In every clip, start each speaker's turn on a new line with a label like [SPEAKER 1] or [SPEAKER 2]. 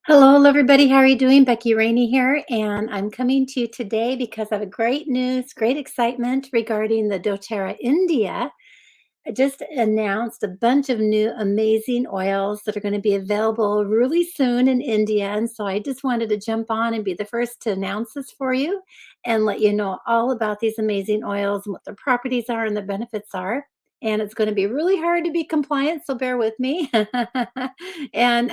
[SPEAKER 1] Hello, everybody. How are you doing? Becky Raney here, and I'm coming to you today because I have a great news, great excitement regarding the doTERRA India. I just announced a bunch of new amazing oils that are going to be available really soon in India. And so I just wanted to jump on and be the first to announce this for you and let you know all about these amazing oils and what their properties are and the benefits are. And it's going to be really hard to be compliant, so bear with me. And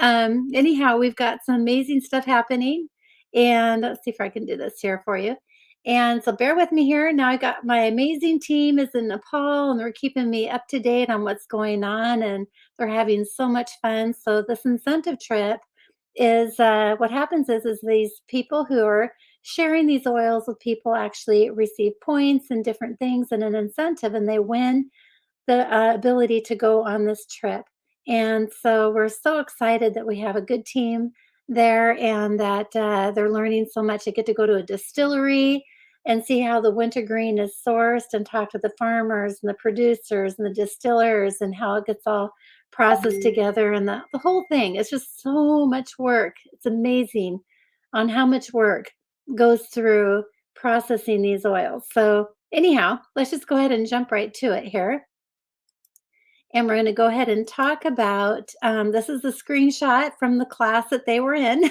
[SPEAKER 1] anyhow, we've got some amazing stuff happening. And let's see if I can do this here for you. And so bear with me here. Now I got my amazing team is in Nepal and they're keeping me up to date on what's going on and they're having so much fun. So this incentive trip is what happens is these people who are sharing these oils with people actually receive points and different things and an incentive and they win the ability to go on this trip. And so we're so excited that we have a good team there and that they're learning so much. They get to go to a distillery and see how the wintergreen is sourced and talk to the farmers and the producers and the distillers and how it gets all processed together and the whole thing. It's just so much work. It's amazing on how much work goes through processing these oils. So anyhow, let's just go ahead and jump right to it here. And we're going to go ahead and talk about this is a screenshot from the class that they were in.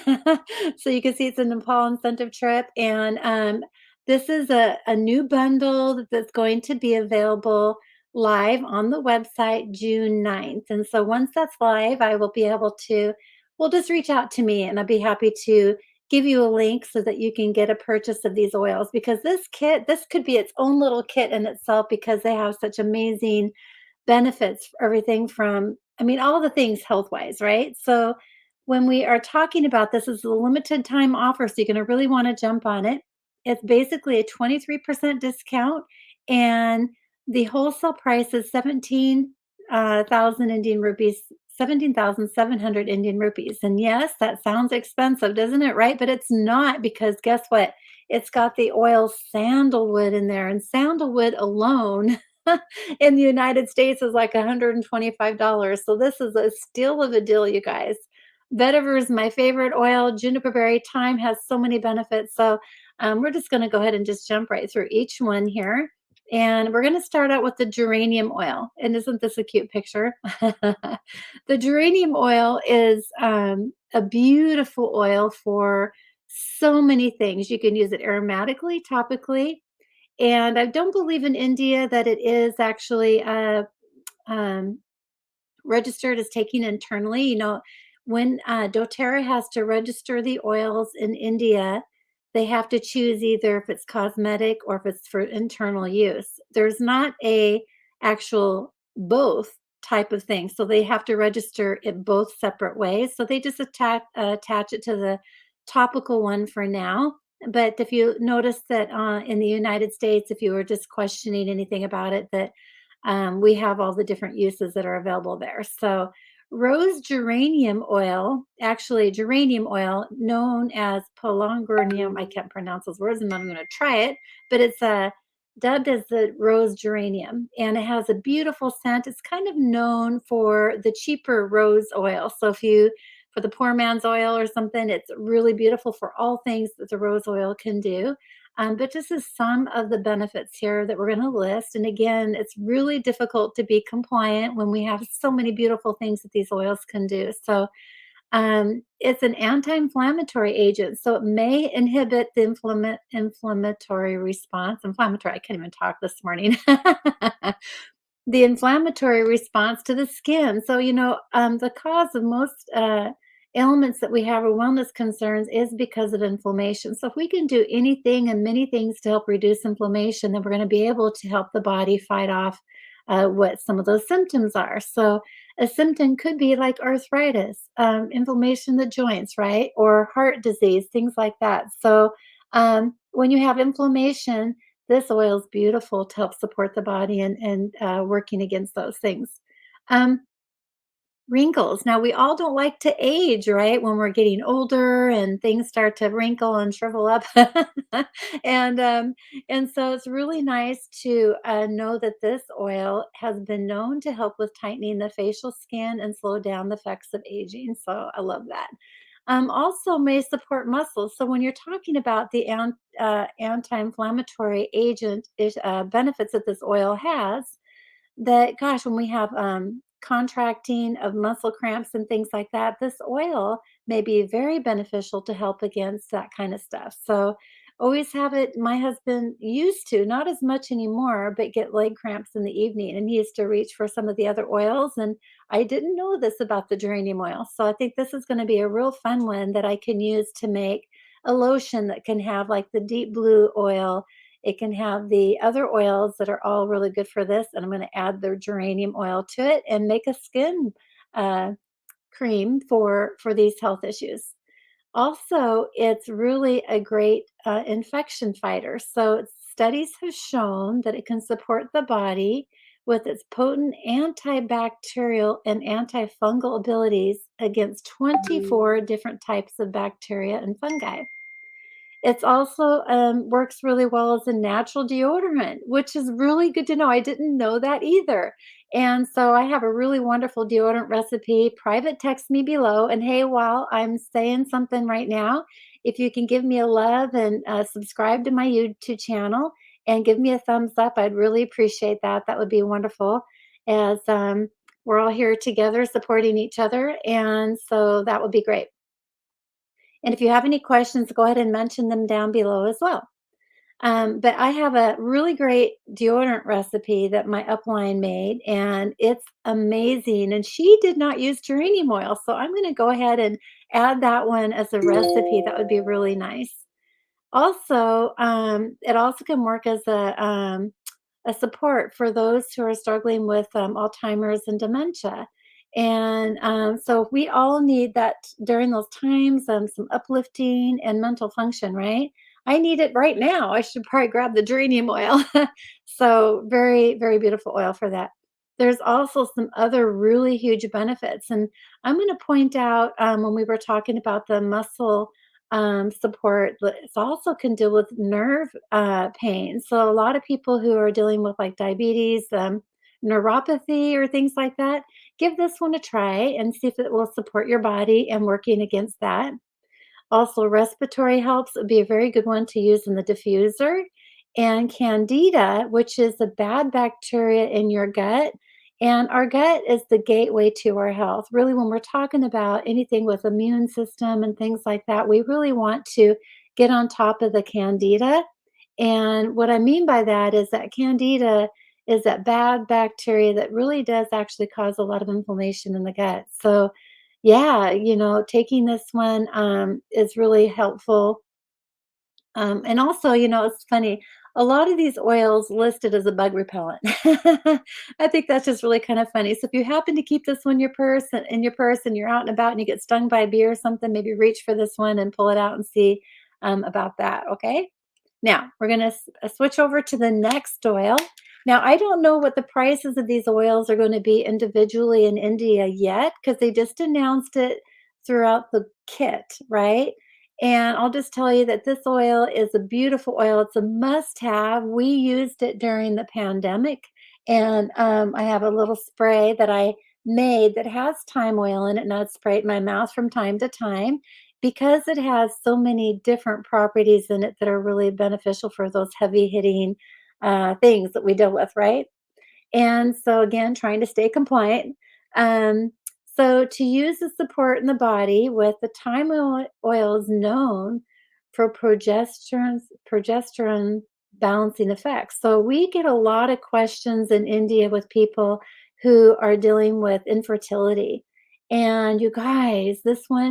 [SPEAKER 1] So you can see it's a Nepal incentive trip. And this is a new bundle that's going to be available live on the website June 9th. And so once that's live, I will be able to, well, just reach out to me and I'll be happy to give you a link so that you can get a purchase of these oils because this kit, this could be its own little kit in itself because they have such amazing benefits for everything from, I mean, all the things health-wise, right? So when we are talking about this is a limited time offer, so you're gonna really wanna jump on it. It's basically a 23% discount, and the wholesale price is 17,000 Indian rupees, 17,700 Indian rupees. And yes, that sounds expensive, doesn't it, right? But it's not because guess what? It's got the oil sandalwood in there, and sandalwood alone in the United States is like $125. So this is a steal of a deal, you guys. Vetiver is my favorite oil. Juniper Berry Thyme has so many benefits. So we're just going to go ahead and just jump right through each one here. And we're going to start out with the geranium oil. And isn't this a cute picture? The geranium oil is a beautiful oil for so many things. You can use it aromatically, topically, and I don't believe in India that it is actually um, registered as taking internally. You know, when doTERRA has to register the oils in India, they have to choose either if it's cosmetic or if it's for internal use. There's not a actual both type of thing, so they have to register it both separate ways. So they just attach it to the topical one for now. But if you notice that in the United States, if you were just questioning anything about it, that we have all the different uses that are available there. So, rose geranium oil, actually, geranium oil known as polongonium, I can't pronounce those words, and I'm going to try it, but it's dubbed as the rose geranium, and it has a beautiful scent. It's kind of known for the cheaper rose oil. So, if you for the poor man's oil or something, it's really beautiful for all things that the rose oil can do. But this is some of the benefits here that we're going to list. And again, it's really difficult to be compliant when we have so many beautiful things that these oils can do. So it's an anti-inflammatory agent, so it may inhibit the inflammatory response. Inflammatory, I can't even talk this morning. The inflammatory response to the skin. So, the cause of most ailments that we have or wellness concerns is because of inflammation. So, if we can do anything and many things to help reduce inflammation, then we're going to be able to help the body fight off what some of those symptoms are. So, a symptom could be like arthritis, inflammation in the joints, right? Or heart disease, things like that. So, when you have inflammation, this oil is beautiful to help support the body and working against those things. Um, Wrinkles. Now, we all don't like to age, right? When we're getting older and things start to wrinkle and shrivel up, and and so it's really nice to know that this oil has been known to help with tightening the facial skin and slow down the effects of aging. So I love that. Also may support muscles. So when you're talking about the anti-inflammatory agent benefits that this oil has, that gosh, when we have contracting of muscle cramps and things like that, this oil may be very beneficial to help against that kind of stuff. So always have it. My husband used to, not as much anymore, but get leg cramps in the evening, and he used to reach for some of the other oils. And I didn't know this about the geranium oil, so I think this is going to be a real fun one that I can use to make a lotion that can have like the deep blue oil. It can have the other oils that are all really good for this, and I'm going to add the geranium oil to it and make a skin uh, cream for these health issues. Also, it's really a great infection fighter. So, studies have shown that it can support the body with its potent antibacterial and antifungal abilities against 24 different types of bacteria and fungi. It's also, works really well as a natural deodorant, which is really good to know. I didn't know that either. And so I have a really wonderful deodorant recipe. Private text me below. And hey, while I'm saying something right now, if you can give me a love and subscribe to my YouTube channel and give me a thumbs up, I'd really appreciate that. That would be wonderful as we're all here together supporting each other. And so that would be great. And if you have any questions, go ahead and mention them down below as well. But I have a really great deodorant recipe that my upline made, and it's amazing. And she did not use geranium oil, so I'm going to go ahead and add that one as a recipe. That would be really nice. Also, it also can work as a support for those who are struggling with Alzheimer's and dementia. And so we all need that during those times, some uplifting and mental function, right? I need it right now. I should probably grab the geranium oil. So, very, very beautiful oil for that. There's also some other really huge benefits. And I'm going to point out when we were talking about the muscle support. But it also can deal with nerve pain. So a lot of people who are dealing with like diabetes, neuropathy, or things like that, give this one a try and see if it will support your body and working against that. Also, respiratory helps would be a very good one to use in the diffuser. And candida, which is the bad bacteria in your gut. And our gut is the gateway to our health. Really, when we're talking about anything with immune system and things like that, we really want to get on top of the candida. And what I mean by that is that candida is that bad bacteria that really does actually cause a lot of inflammation in the gut. So, yeah, taking this one is really helpful. And also, it's funny. A lot of these oils listed as a bug repellent. I think that's just really kind of funny. So if you happen to keep this one in your purse and you're out and about and you get stung by a bee or something, maybe reach for this one and pull it out and see about that. Okay. Now we're going to switch over to the next oil. Now, I don't know what the prices of these oils are going to be individually in India yet because they just announced it throughout the kit, right? And I'll just tell you that this oil is a beautiful oil. It's a must have. We used it during the pandemic. And I have a little spray that I made that has thyme oil in it, and I'd spray it in my mouth from time to time because it has so many different properties in it that are really beneficial for those heavy hitting things that we deal with, right? And so again, trying to stay compliant. Um, so to use the support in the body with the thyme oil is known for progesterone balancing effects. So we get a lot of questions in India with people who are dealing with infertility. And you guys,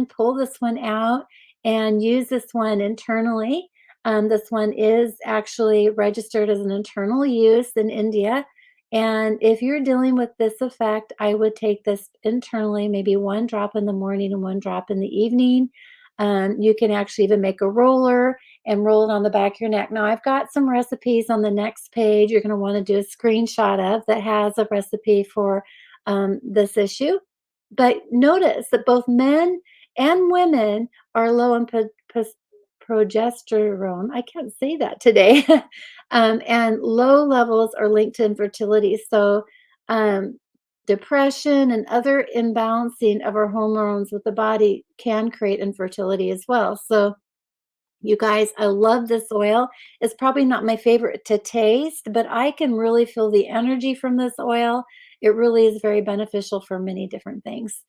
[SPEAKER 1] pull this one out and use this one internally. This one is actually registered as an internal use in India, and if you're dealing with this effect, I would take this internally, maybe one drop in the morning and one drop in the evening. You can actually even make a roller and roll it on the back of your neck. Now, I've got some recipes on the next page you're going to want to do a screenshot of that has a recipe for this issue. But notice that both men and women are low in progesterone. I can't say that today. And low levels are linked to infertility. So, depression and other imbalancing of our hormones with the body can create infertility as well. So, you guys, I love this oil. It's probably not my favorite to taste, but I can really feel the energy from this oil. It really is very beneficial for many different things.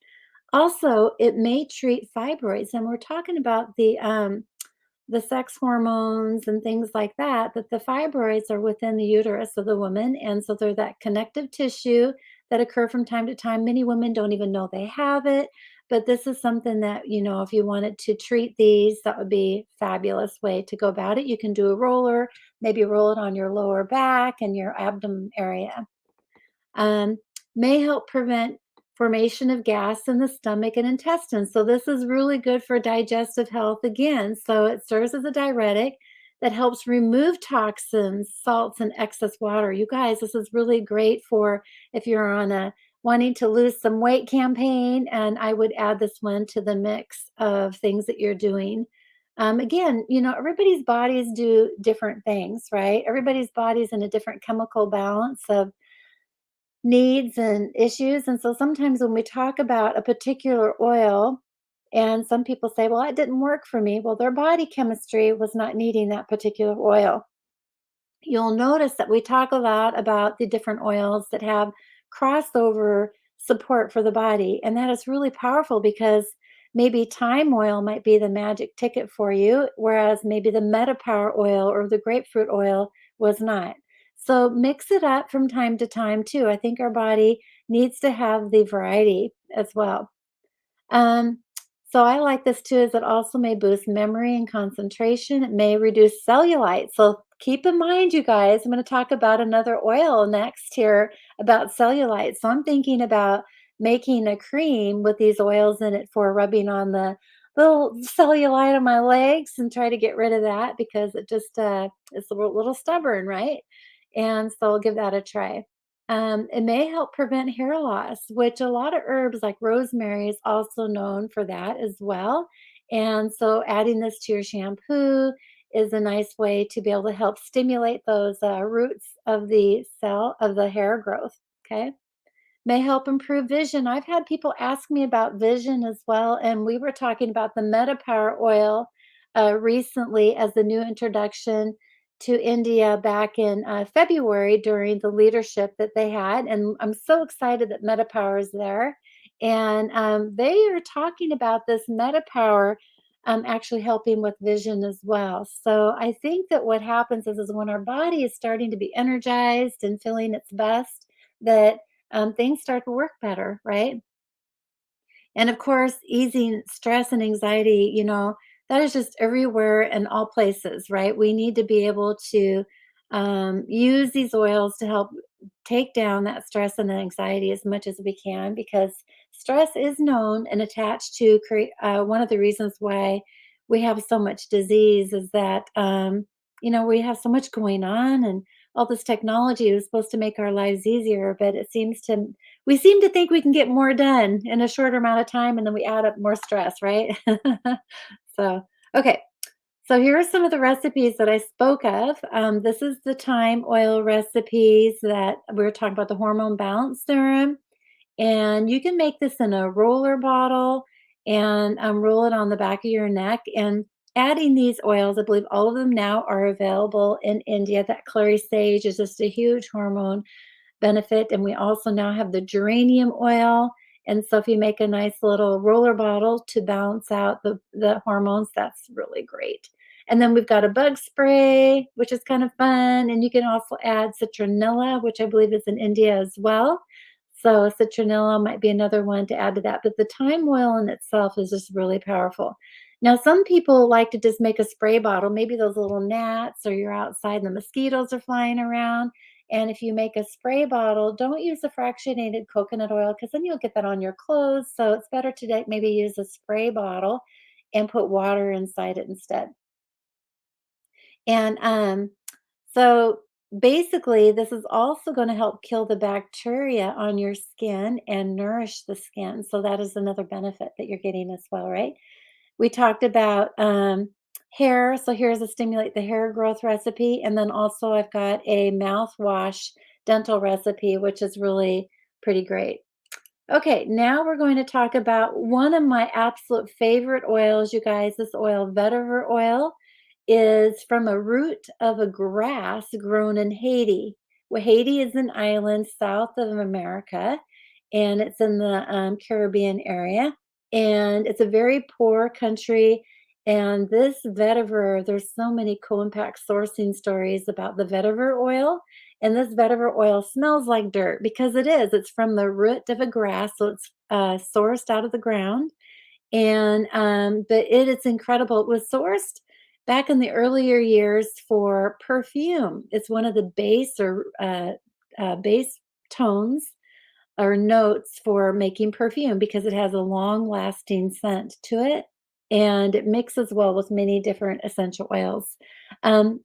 [SPEAKER 1] Also, it may treat fibroids, and we're talking about the sex hormones and things like that, that the fibroids are within the uterus of the woman. And so they're that connective tissue that occur from time to time. Many women don't even know they have it. But this is something that, if you wanted to treat these, that would be a fabulous way to go about it. You can do a roller, maybe roll it on your lower back and your abdomen area. um, may help prevent formation of gas in the stomach and intestines. So this is really good for digestive health again. So it serves as a diuretic that helps remove toxins, salts, and excess water. You guys, this is really great for if you're on a wanting to lose some weight campaign, and I would add this one to the mix of things that you're doing. Again, everybody's bodies do different things, right? Everybody's body's in a different chemical balance of needs and issues. And so sometimes when we talk about a particular oil, and some people say, well, it didn't work for me. Well, their body chemistry was not needing that particular oil. You'll notice that we talk a lot about the different oils that have crossover support for the body. And that is really powerful because maybe thyme oil might be the magic ticket for you, whereas maybe the Metapower oil or the grapefruit oil was not. So mix it up from time to time too. I think our body needs to have the variety as well. Um, so I like this too, is it also may boost memory and concentration. It may reduce cellulite. So keep in mind, you guys, I'm going to talk about another oil next here about cellulite. So I'm thinking about making a cream with these oils in it for rubbing on the little cellulite on my legs and try to get rid of that because it just it's a little stubborn, right? And so I'll give that a try. It may help prevent hair loss, which a lot of herbs like rosemary is also known for that as well. And so adding this to your shampoo is a nice way to be able to help stimulate those roots of the cell of the hair growth. Okay. May help improve vision. I've had people ask me about vision as well, and we were talking about the Metapower oil recently as the new introduction to India back in February during the leadership that they had. And I'm so excited that Metapower is there. And they are talking about this Metapower actually helping with vision as well. So I think that what happens is when our body is starting to be energized and feeling its best, that things start to work better, right? And of course, easing stress and anxiety, that is just everywhere and all places, right? We need to be able to use these oils to help take down that stress and anxiety as much as we can because stress is known and attached to create one of the reasons why we have so much disease is that we have so much going on and all this technology is supposed to make our lives easier, but we seem to think we can get more done in a shorter amount of time, and then we add up more stress, right? So, okay. So here are some of the recipes that I spoke of. This is the thyme oil recipes that we were talking about the hormone balance serum. And you can make this in a roller bottle and roll it on the back of your neck. And adding these oils, I believe all of them now are available in India. That clary sage is just a huge hormone benefit. And we also now have the geranium oil. And so if you make a nice little roller bottle to balance out the hormones, that's really great. And then we've got a bug spray, which is kind of fun. And you can also add citronella, which I believe is in India as well. So citronella might be another one to add to that. But the thyme oil in itself is just really powerful. Now, some people like to just make a spray bottle, maybe those little gnats, or you're outside and the mosquitoes are flying around. And if you make a spray bottle, don't use the fractionated coconut oil because then you'll get that on your clothes. So it's better to maybe use a spray bottle and put water inside it instead. And so basically, this is also going to help kill the bacteria on your skin and nourish the skin. So that is another benefit that you're getting as well, right? We talked about hair. So here's a stimulate the hair growth recipe. And then also I've got a mouthwash dental recipe, which is really pretty great. Okay, now we're going to talk about one of my absolute favorite oils, you guys. This oil, vetiver oil, is from a root of a grass grown in Haiti. Well, Haiti is an island south of America, and it's in the Caribbean area. And it's a very poor country. And this vetiver, there's so many co-impact sourcing stories about the vetiver oil, and this vetiver oil smells like dirt because it is. It's from the root of a grass, so it's sourced out of the ground. And but it's incredible. It was sourced back in the earlier years for perfume. It's one of the base tones or notes for making perfume because it has a long lasting scent to it, and it mixes well with many different essential oils.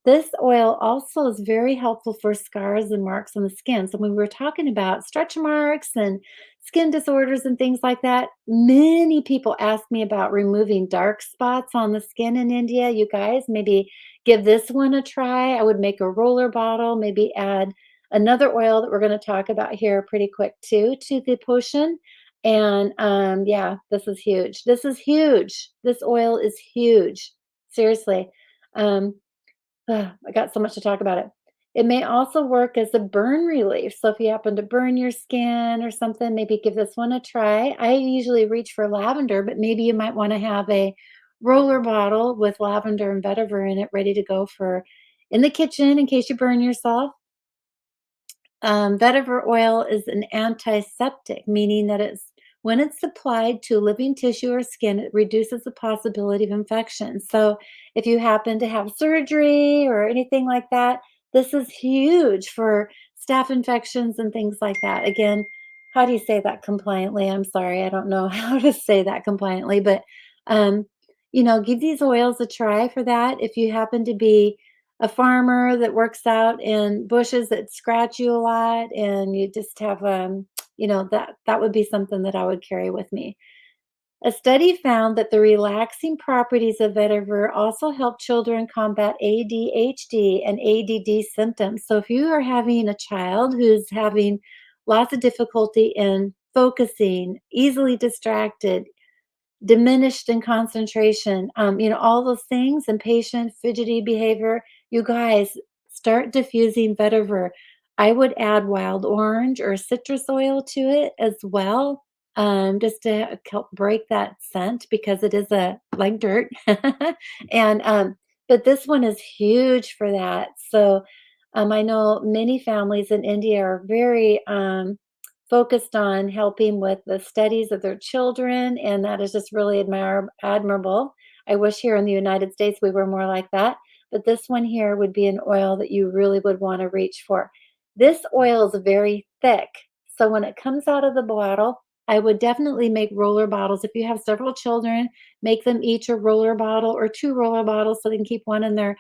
[SPEAKER 1] This oil also is very helpful for scars and marks on the skin. So when we were talking about stretch marks and skin disorders and things like that, many people ask me about removing dark spots on the skin in India. You guys, maybe give this one a try. I would make a roller bottle, maybe add another oil that we're going to talk about here pretty quick too to the potion. And yeah, this is huge. This is huge. This oil is huge. Seriously. Um, I got so much to talk about it. It may also work as a burn relief. So if you happen to burn your skin or something, maybe give this one a try. I usually reach for lavender, but maybe you might want to have a roller bottle with lavender and vetiver in it ready to go for in the kitchen in case you burn yourself. Vetiver oil is an antiseptic, meaning that when it's applied to living tissue or skin, it reduces the possibility of infection. So, if you happen to have surgery or anything like that, this is huge for staph infections and things like that. Again, how do you say that compliantly? I'm sorry, I don't know how to say that compliantly, but um, give these oils a try for that. If you happen to be a farmer that works out in bushes that scratch you a lot and you just have that would be something that I would carry with me. A study found that the relaxing properties of vetiver also help children combat ADHD and ADD symptoms. So if you are having a child who's having lots of difficulty in focusing, easily distracted, diminished in concentration, all those things, impatient, fidgety behavior. You guys, start diffusing vetiver. I would add wild orange or citrus oil to it as well, just to help break that scent because it is a like dirt. And but this one is huge for that. So I know many families in India are very focused on helping with the studies of their children, and that is just really admirable. I wish here in the United States we were more like that, but this one here would be an oil that you really would want to reach for. This oil is very thick, so when it comes out of the bottle, I would definitely make roller bottles. If you have several children, make them each a roller bottle or two roller bottles so they can keep one in their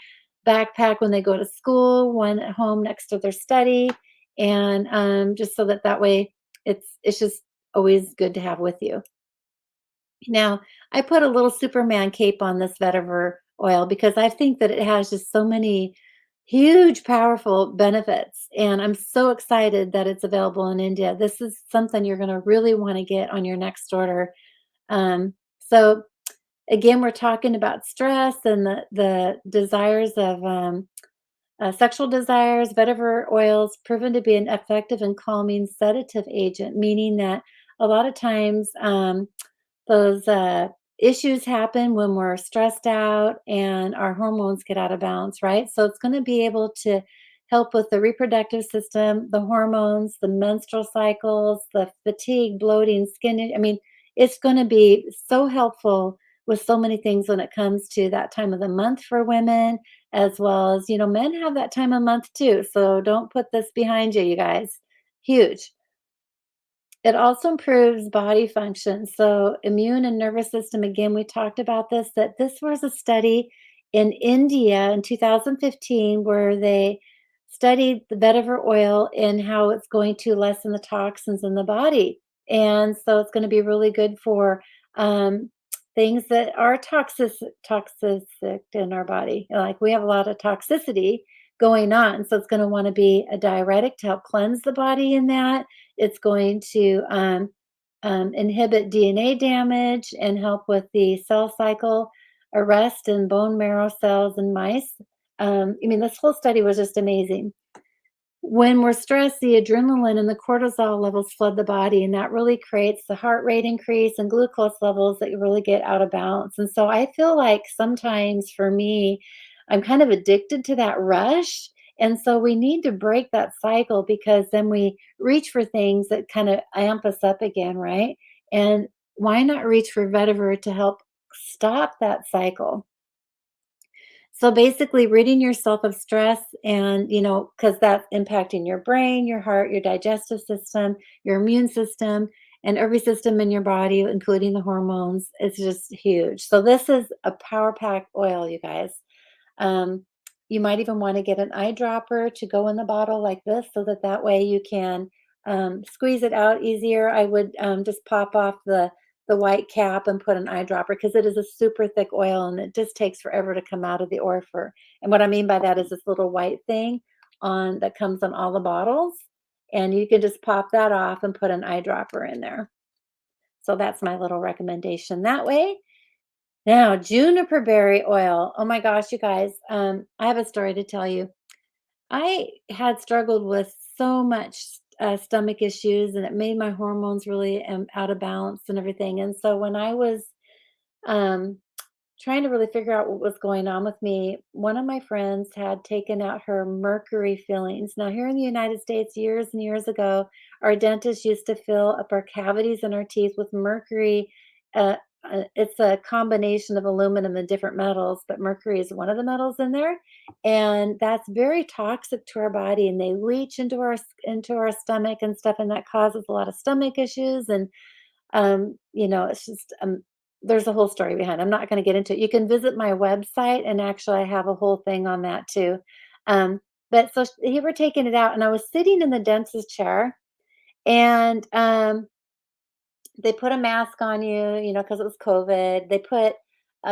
[SPEAKER 1] backpack when they go to school, one at home next to their study, and just so that way it's just always good to have with you. Now, I put a little Superman cape on this vetiver oil because I think that it has just so many huge, powerful benefits. And I'm so excited that it's available in India. This is something you're going to really want to get on your next order. So, again, we're talking about stress and the desires of sexual desires. Vetiver oils proven to be an effective and calming sedative agent, meaning that a lot of times those issues happen when we're stressed out and our hormones get out of balance, right? So it's going to be able to help with the reproductive system, the hormones, the menstrual cycles, the fatigue, bloating, skin. I mean, it's going to be so helpful with so many things when it comes to that time of the month for women, as well as, men have that time of month too. So don't put this behind you, you guys. Huge. It also improves body function. So, immune and nervous system, again, we talked about this, that this was a study in India in 2015 where they studied the vetiver oil and how it's going to lessen the toxins in the body. And so, it's going to be really good for things that are toxic in our body. Like we have a lot of toxicity going on. So, it's going to want to be a diuretic to help cleanse the body in that. It's going to inhibit DNA damage and help with the cell cycle arrest in bone marrow cells in mice. I mean, this whole study was just amazing. When we're stressed, the adrenaline and the cortisol levels flood the body, and that really creates the heart rate increase and glucose levels that you really get out of balance. And so I feel like sometimes for me, I'm kind of addicted to that rush. And so we need to break that cycle because then we reach for things that kind of amp us up again, right? And why not reach for Vetiver to help stop that cycle? So basically, ridding yourself of stress and, because that's impacting your brain, your heart, your digestive system, your immune system, and every system in your body, including the hormones, is just huge. So this is a power pack oil, you guys. Um, you might even want to get an eyedropper to go in the bottle like this so that that way you can squeeze it out easier. I would just pop off the white cap and put an eyedropper because it is a super thick oil and it just takes forever to come out of the orifice. And what I mean by that is this little white thing on that comes on all the bottles, and you can just pop that off and put an eyedropper in there. So that's my little recommendation that way. Now, juniper berry oil. Oh my gosh, you guys, I have a story to tell you. I had struggled with so much stomach issues, and it made my hormones really out of balance and everything. And so when I was um, trying to really figure out what was going on with me, one of my friends had taken out her mercury fillings. Now, here in the United States, years and years ago, our dentist used to fill up our cavities in our teeth with mercury. Uh, it's a combination of aluminum and different metals, but mercury is one of the metals in there, and that's very toxic to our body. And they leach into our stomach and stuff, and that causes a lot of stomach issues. And it's just there's a whole story behind it. I'm not gonna get into it. You can visit my website, and actually I have a whole thing on that too. But so you were taking it out, and I was sitting in the dentist chair, and they put a mask on you, because it was COVID. They put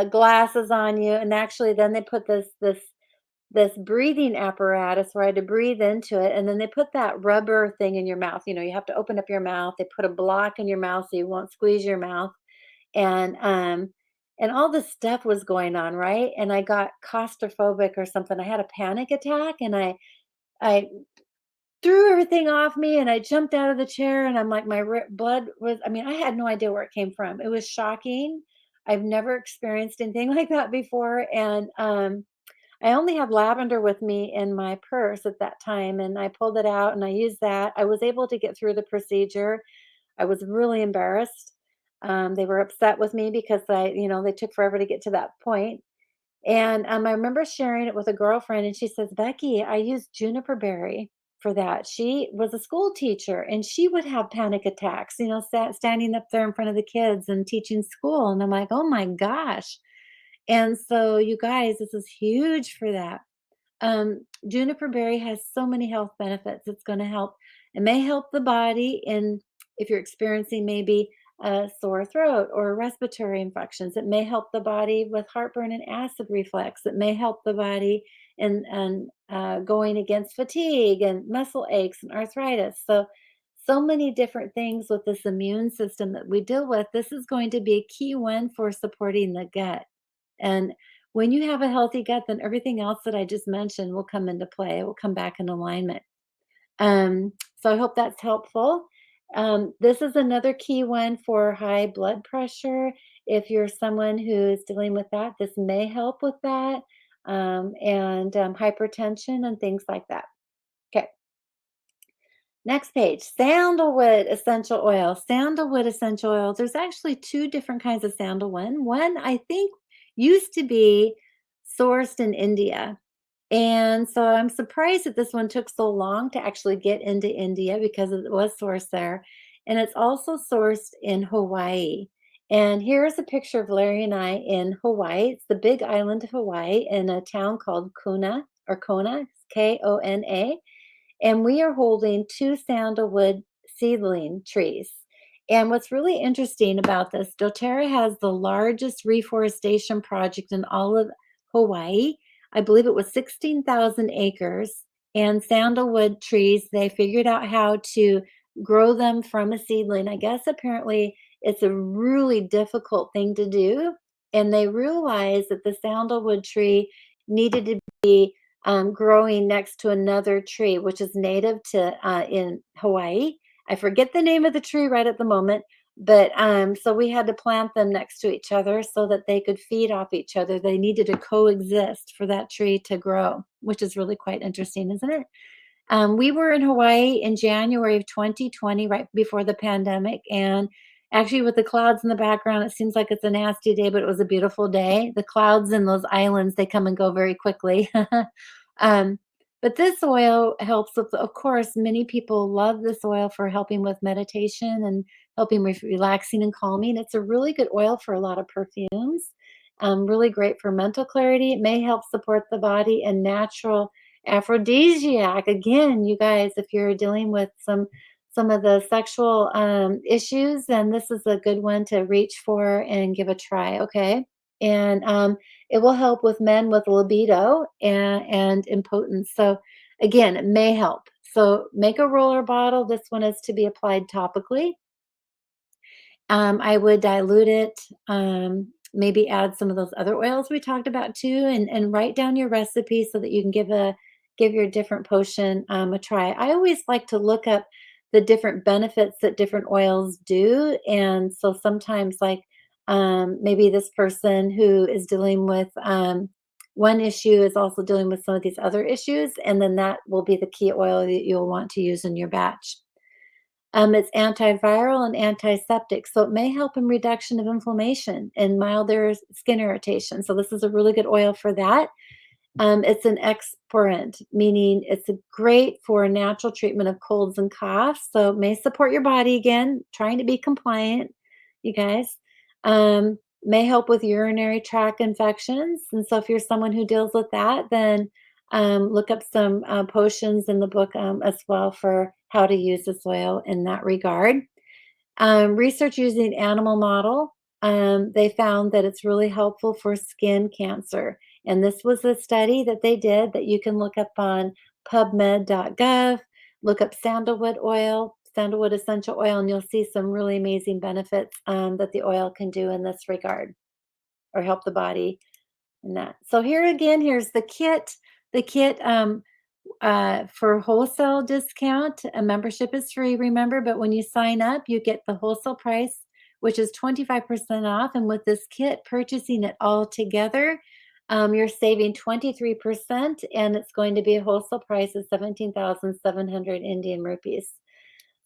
[SPEAKER 1] glasses on you, and actually then they put this breathing apparatus where I had to breathe into it, and then they put that rubber thing in your mouth. You have to open up your mouth. They put a block in your mouth so you won't squeeze your mouth, and all this stuff was going on, right? And I got claustrophobic or something. I had a panic attack, and I threw everything off me, and I jumped out of the chair, and I'm like, blood was. I mean, I had no idea where it came from. It was shocking. I've never experienced anything like that before, and I only had lavender with me in my purse at that time, and I pulled it out and I used that. I was able to get through the procedure. I was really embarrassed. They were upset with me because they took forever to get to that point. And I remember sharing it with a girlfriend, and she says, Becky, I used Juniper Berry for that. She was a school teacher, and she would have panic attacks, standing up there in front of the kids and teaching school. And I'm like, oh my gosh. And so, you guys, this is huge for that. Juniper berry has so many health benefits. It's going to help. It may help the body in if you're experiencing maybe a sore throat or respiratory infections. It may help the body with heartburn and acid reflux. It may help the body in going against fatigue and muscle aches and arthritis. So many different things with this immune system that we deal with. This is going to be a key one for supporting the gut. And when you have a healthy gut, then everything else that I just mentioned will come into play. It will come back in alignment. So I hope that's helpful. This is another key one for high blood pressure. If you're someone who's dealing with that, this may help with that, and hypertension and things like that. Okay. Next page, sandalwood essential oil. Sandalwood essential oils. There's actually two different kinds of sandalwood. One, I think, used to be sourced in India. And so I'm surprised that this one took so long to actually get into India because it was sourced there. And it's also sourced in Hawaii. And here's a picture of Larry and I in Hawaii. It's the big island of Hawaii in a town called Kona, Kona. And we are holding two sandalwood seedling trees. And what's really interesting about this, doTERRA has the largest reforestation project in all of Hawaii. I believe it was 16,000 acres. And sandalwood trees, they figured out how to grow them from a seedling. I guess apparently it's a really difficult thing to do. And they realized that the sandalwood tree needed to be growing next to another tree, which is native to in Hawaii. I forget the name of the tree right at the moment, but so we had to plant them next to each other so that they could feed off each other. They needed to coexist for that tree to grow, which is really quite interesting, isn't it? We were in Hawaii in January of 2020, right before the pandemic. And actually, with the clouds in the background, it seems like it's a nasty day, but it was a beautiful day. The clouds in those islands, they come and go very quickly. um, but this oil helps with, of course, many people love this oil for helping with meditation and helping with relaxing and calming. It's a really good oil for a lot of perfumes. Really great for mental clarity. It may help support the body and natural aphrodisiac. Again, you guys, if you're dealing with some of the sexual issues, then this is a good one to reach for and give a try. Okay, and it will help with men with libido and impotence. So again, it may help. So make a roller bottle. This one is to be applied topically. I would dilute it, maybe add some of those other oils we talked about too, and write down your recipe so that you can give your different potion a try. I always like to look up the different benefits that different oils do, and so sometimes like maybe this person who is dealing with one issue is also dealing with some of these other issues, and then that will be the key oil that you'll want to use in your batch. It's antiviral and antiseptic, so it may help in reduction of inflammation and milder skin irritation. So this is a really good oil for that. It's an expirant, meaning it's a great for natural treatment of colds and coughs. So it may support your body again, trying to be compliant, you guys. May help with urinary tract infections. And so if you're someone who deals with that, then look up some potions in the book as well for how to use this oil in that regard. Research using animal model, they found that it's really helpful for skin cancer. And this was a study that they did that you can look up on pubmed.gov, look up sandalwood oil, sandalwood essential oil, and you'll see some really amazing benefits that the oil can do in this regard or help the body in that. So here again, here's the kit. The kit for wholesale discount, a membership is free, remember, but when you sign up, you get the wholesale price, which is 25% off. And with this kit, purchasing it all together, you're saving 23%, and it's going to be a wholesale price of 17,700 Indian rupees.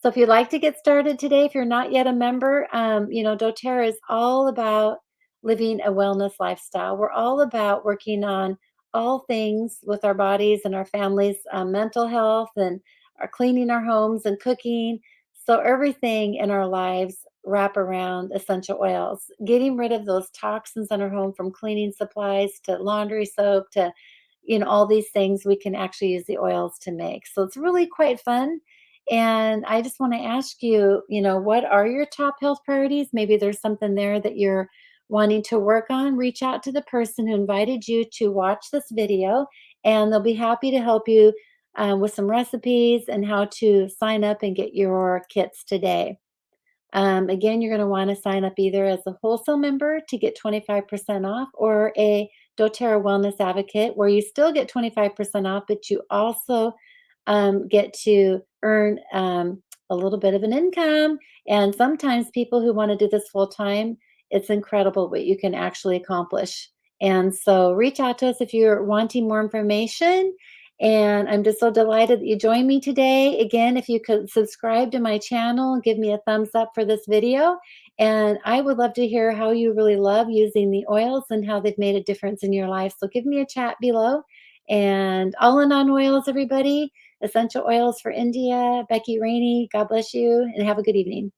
[SPEAKER 1] So if you'd like to get started today, if you're not yet a member, doTERRA is all about living a wellness lifestyle. We're all about working on all things with our bodies and our families, mental health, and our cleaning our homes and cooking. So everything in our lives wrap around essential oils, getting rid of those toxins in our home, from cleaning supplies to laundry soap to all these things we can actually use the oils to make. So it's really quite fun. And I just want to ask you, what are your top health priorities? Maybe there's something there that you're wanting to work on. Reach out to the person who invited you to watch this video, and they'll be happy to help you with some recipes and how to sign up and get your kits today. Again, you're going to want to sign up either as a wholesale member to get 25% off, or a doTERRA Wellness Advocate, where you still get 25% off, but you also get to earn a little bit of an income. And sometimes people who want to do this full time, it's incredible what you can actually accomplish. And so reach out to us if you're wanting more information. And I'm just so delighted that you joined me today. Again, if you could subscribe to my channel, give me a thumbs up for this video. And I would love to hear how you really love using the oils and how they've made a difference in your life. So give me a chat below. And all in on oils, everybody. Essential oils for India. Becky, Raney, God bless you, and have a good evening.